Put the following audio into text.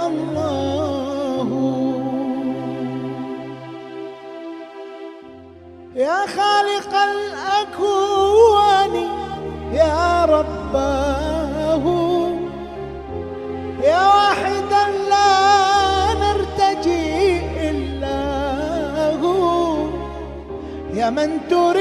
الله. يا خالق الأكوان يا رباه، يا واحدا لا نرتجي إلا هو، يا من تريد